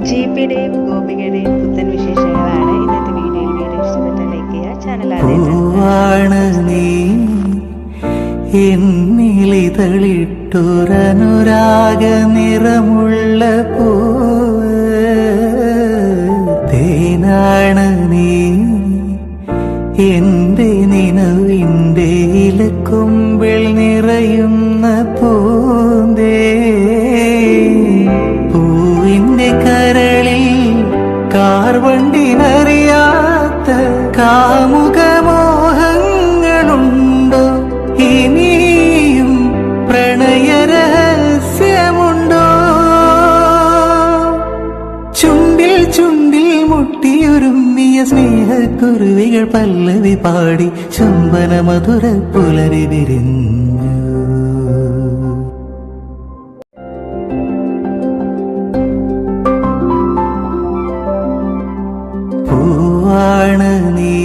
ജീപ്പിയുടെയും ഗോപികയുടെയും പുത്തൻ വിശേഷങ്ങളാണ് ഇന്നത്തെ വീഡിയോയിൽ. വീഡിയോ ഇഷ്ടപ്പെട്ട ലൈക്ക് ചെയ്യുക. ചാനൽ നീ എന്നിളിതളിട്ടൊരനുരാഗ നിറമുള്ള പൂവ്, തേനാണ് നീ എന്റെ നിലവിന്റെ ഇലക്കൊമ്പിൽ നിറയുന്ന പൂന്തേ, പൂവിന്റെ കരളിൽ കാർവണ്ടിനറിയാത്ത കാമുകമോഹങ്ങളുണ്ടോ, ഇനിയും പ്രണയരഹസ്യമുണ്ടോ? ചുണ്ടിൽ ചുണ്ടിൽ മുട്ടിയൊരുമ്മിയ സ്നേഹക്കുരുവികൾ പല്ലവി പാടി ചുംബന മധുര പുലരി വിരിഞ്ഞു. പൂവാണ് നീ